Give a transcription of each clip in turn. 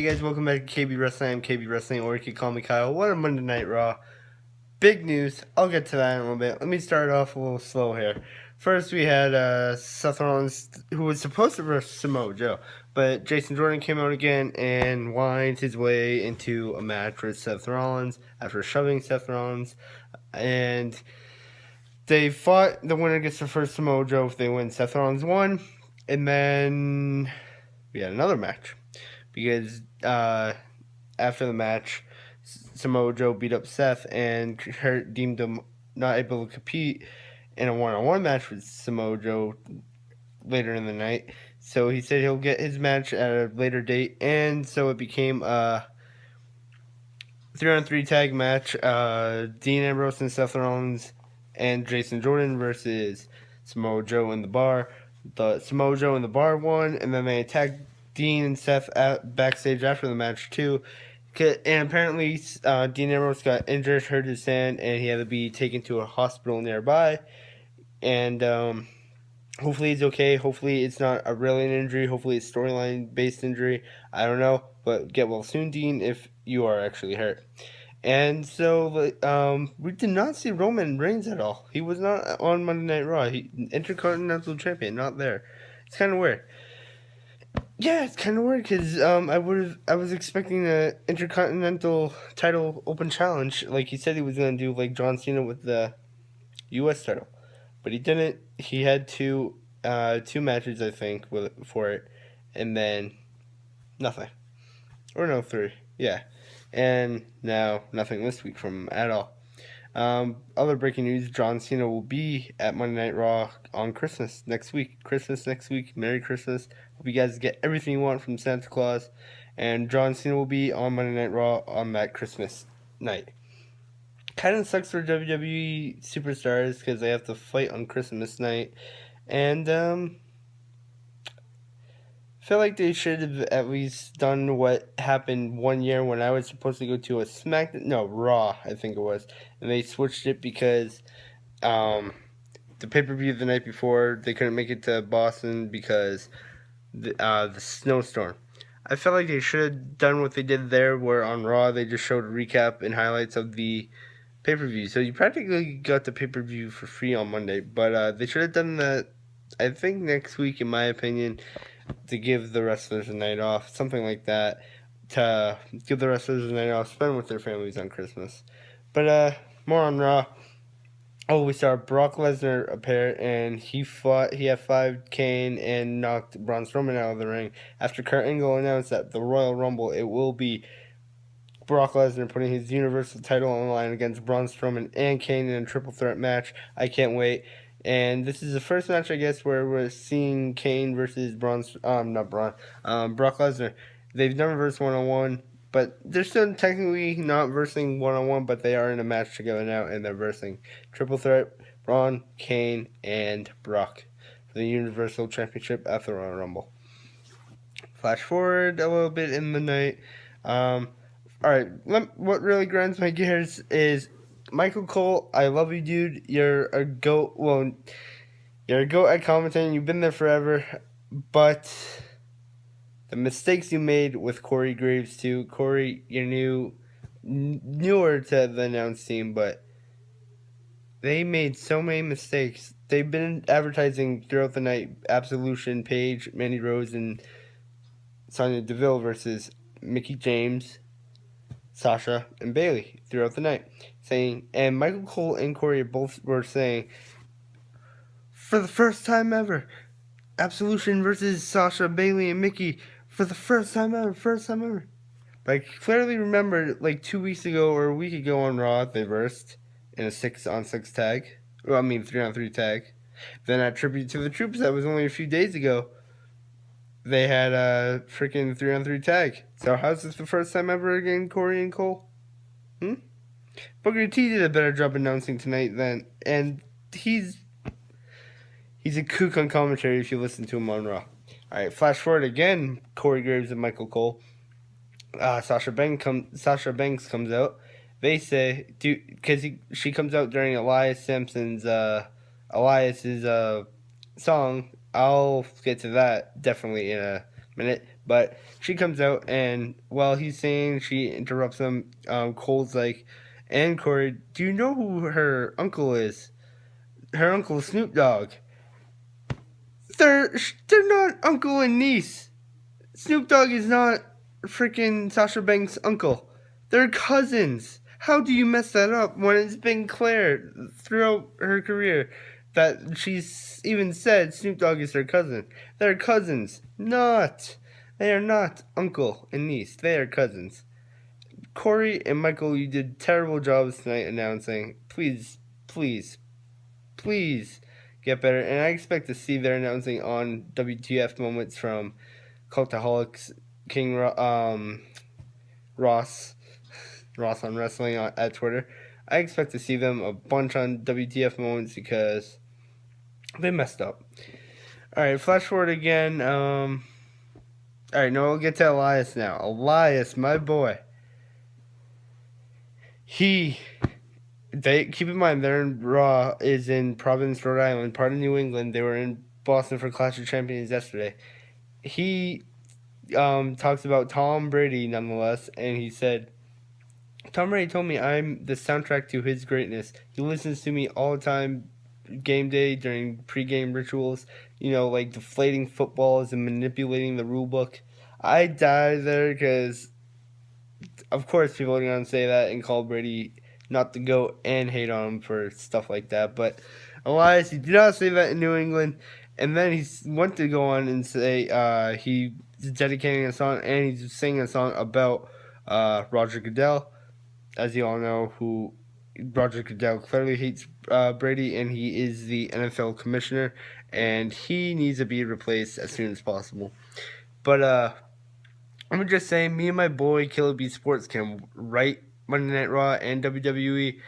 Hey guys, welcome back to KB Wrestling. I'm KB Wrestling, or you can call me Kyle. What a Monday Night Raw. Big news. I'll get to that in a little bit. Let me start off a little slow here. First, we had Seth Rollins, who was supposed to versus Samoa Joe, but Jason Jordan came out again and whined his way into a match with Seth Rollins after shoving Seth Rollins. And they fought. The winner gets the first Samoa Joe if they win. Seth Rollins won. And then we had another match. Because after the match, Samoa Joe beat up Seth and deemed him not able to compete in a one-on-one match with Samoa Joe later in the night. So he said he'll get his match at a later date, and so it became a 3-on-3 tag match. Dean Ambrose and Seth Rollins and Jason Jordan versus Samoa Joe in the bar. The Samoa Joe in the bar won, and then they attacked Dean and Seth backstage after the match too, and apparently Dean Ambrose got injured, hurt his hand, and he had to be taken to a hospital nearby. And hopefully he's okay. Hopefully it's not a really an injury. Hopefully it's storyline based injury. I don't know, but get well soon, Dean, if you are actually hurt. And so we did not see Roman Reigns at all. He was not on Monday Night Raw. Intercontinental Champion, not there. It's kind of weird. Yeah, it's kind of weird because I was expecting an Intercontinental title open challenge, like he said he was gonna do, like John Cena with the U.S. title, but he didn't. He had two matches, I think, for it, and then nothing, or no, three, yeah, and now nothing this week from him at all. Other breaking news: John Cena will be at Monday Night Raw on Christmas next week. Merry Christmas. Hope you guys get everything you want from Santa Claus. And John Cena will be on Monday Night Raw on that Christmas night. Kind of sucks for WWE superstars because they have to fight on Christmas night. And I feel like they should have at least done what happened one year when I was supposed to go to a Raw, I think it was, and they switched it because the pay-per-view the night before, they couldn't make it to Boston because the snowstorm. I felt like they should have done what they did there, where on Raw they just showed a recap and highlights of the pay-per-view. So you practically got the pay-per-view for free on Monday, but they should have done that, I think, next week, in my opinion, to give the wrestlers a night off, something like that, to give the wrestlers a night off, spend with their families on Christmas. But more on Raw. Oh, we saw Brock Lesnar appear, and he had 5 Kane and knocked Braun Strowman out of the ring. After Kurt Angle announced that the Royal Rumble, it will be Brock Lesnar putting his Universal title on the line against Braun Strowman and Kane in a triple threat match. I can't wait. And this is the first match, I guess, where we're seeing Kane versus Brock Lesnar. They've never versed one-on-one, but they're still technically not versing one-on-one, but they are in a match together now, and they're versing triple threat, Braun, Kane, and Brock for the Universal Championship at the Royal Rumble. Flash forward a little bit in the night. Alright, what really grinds my gears is Michael Cole. I love you, dude. You're a GOAT. Well, you're a GOAT at commentating. You've been there forever. But the mistakes you made with Corey Graves, too. Corey, you're newer to the announce team, but they made so many mistakes. They've been advertising throughout the night Absolution, Paige, Mandy Rose, and Sonya Deville versus Mickie James, Sasha, and Bayley throughout the night, saying, and Michael Cole and Corey both were saying, for the first time ever, Absolution versus Sasha, Bayley, and Mickie, for the first time ever. But I clearly remember, like 2 weeks ago or a week ago on Raw, they versed in a 6-on-6 tag. Well, I mean 3-on-3 tag. Then at Tribute to the Troops, that was only a few days ago, they had a freaking 3-on-3 tag. So how's this the first time ever again, Corey and Cole? Booker T did a better job announcing tonight and he's a kook on commentary if you listen to him on Raw. Alright, flash forward again, Corey Graves and Michael Cole. Sasha Banks comes out. They say, because she comes out during Elias's song. I'll get to that definitely in a minute. But she comes out, and while he's saying, she interrupts him. Cole's like, and Corey, do you know who her uncle is? Her uncle Snoop Dogg. They're not uncle and niece. Snoop Dogg is not freaking Sasha Banks' uncle. They're cousins. How do you mess that up when it's been clear throughout her career that she's even said Snoop Dogg is her cousin? They're cousins. Not. They are not uncle and niece. They are cousins. Corey and Michael, you did terrible jobs tonight announcing. Please, please, please get better. And I expect to see their announcing on WTF moments from Cultaholics, King Ross on Wrestling at Twitter. I expect to see them a bunch on WTF moments because they messed up. Alright, flash forward again. Alright, no, we'll get to Elias now. Elias, my boy. Keep in mind, they're in Raw is in Providence, Rhode Island, part of New England. They were in Boston for Clash of Champions yesterday. He talks about Tom Brady nonetheless, and he said, Tom Brady told me I'm the soundtrack to his greatness. He listens to me all the time, game day, during pregame rituals, like deflating footballs and manipulating the rule book. I die there because, of course, people are going to say that and call Brady not the GOAT and hate on him for stuff like that. But Elias, he did not say that in New England. And then he went to go on and say he's dedicating a song, and he's singing a song about Roger Goodell. As you all know, who Roger Goodell clearly hates Brady, and he is the NFL commissioner, and he needs to be replaced as soon as possible. But I'm going to just say, me and my boy Killer B Sports can write Monday Night Raw and WWE.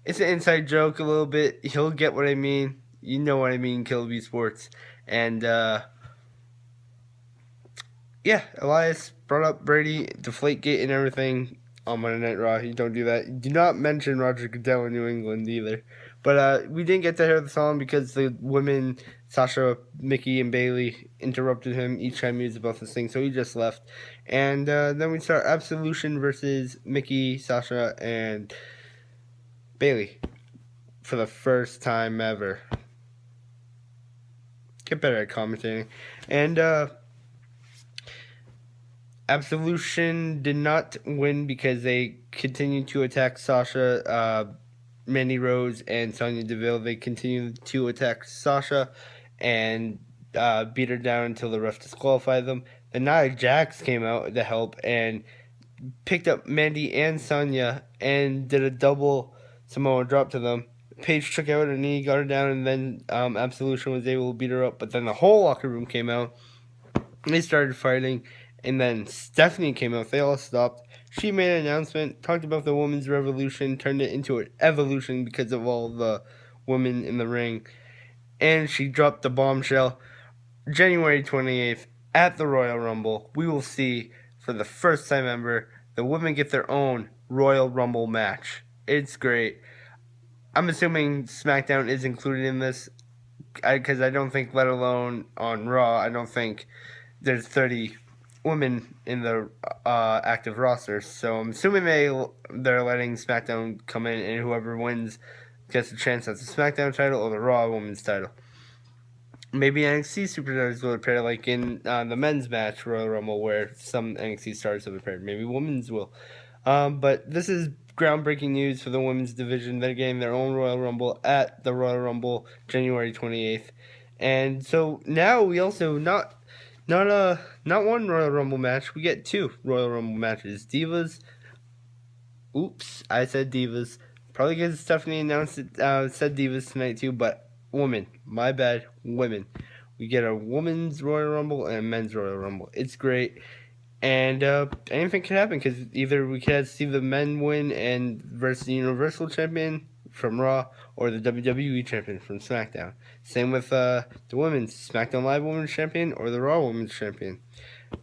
It's an inside joke a little bit. He'll get what I mean. You know what I mean, Killer B Sports. And, yeah, Elias brought up Brady, Deflategate, and everything on Monday Night Raw. You don't do that. Do not mention Roger Goodell in New England either. But we didn't get to hear the song because the women, Sasha, Mickey, and Bailey, interrupted him each time he was about to sing, so he just left. And then we start Absolution versus Mickey, Sasha, and Bailey for the first time ever. Get better at commentating. And Absolution did not win because they continued to attack Sasha, Mandy Rose, and Sonya Deville. They continued to attack Sasha and beat her down until the ref disqualified them. Then Nia Jax came out to help and picked up Mandy and Sonya and did a double Samoa drop to them. Paige took out a knee, got her down, and then Absolution was able to beat her up. But then the whole locker room came out. And they started fighting. And then Stephanie came out. They all stopped. She made an announcement, talked about the women's revolution, turned it into an evolution because of all the women in the ring. And she dropped the bombshell. January 28th, at the Royal Rumble, we will see, for the first time ever, the women get their own Royal Rumble match. It's great. I'm assuming SmackDown is included in this, because I don't think, let alone on Raw, I don't think there's 30 women in the active roster. So I'm assuming they're letting SmackDown come in, and whoever wins gets a chance at the SmackDown title or the Raw Women's title. Maybe NXT superstars will appear, like in the men's match Royal Rumble, where some NXT stars have appeared. Maybe women's will. But this is groundbreaking news for the women's division. They're getting their own Royal Rumble at the Royal Rumble January 28th. And so now we also not one Royal Rumble match. We get two Royal Rumble matches. Divas. Oops, I said Divas. Probably because Stephanie announced it, said Divas tonight too, but women. My bad, women. We get a women's Royal Rumble and a men's Royal Rumble. It's great. And anything can happen because either we can see the men win and versus the Universal Champion from Raw or the WWE Champion from SmackDown. Same with the women's SmackDown Live Women's Champion or the Raw Women's Champion.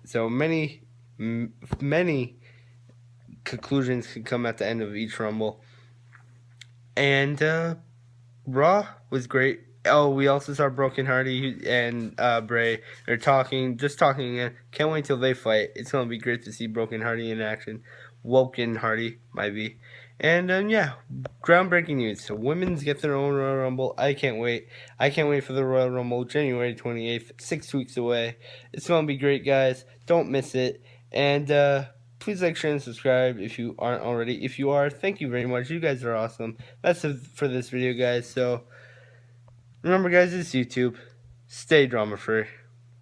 So many conclusions could come at the end of each Rumble. And Raw was great. Oh, we also saw Broken Hardy and Bray. They're just talking again. Can't wait till they fight. It's gonna be great to see Broken Hardy in action. Woken Hardy might be. And yeah, groundbreaking news. So women's get their own Royal Rumble. I can't wait. I can't wait for the Royal Rumble, January 28th, 6 weeks away. It's gonna be great, guys. Don't miss it. And please like, share, and subscribe if you aren't already. If you are, thank you very much. You guys are awesome. That's it for this video, guys. So remember, guys, it's YouTube. Stay drama free.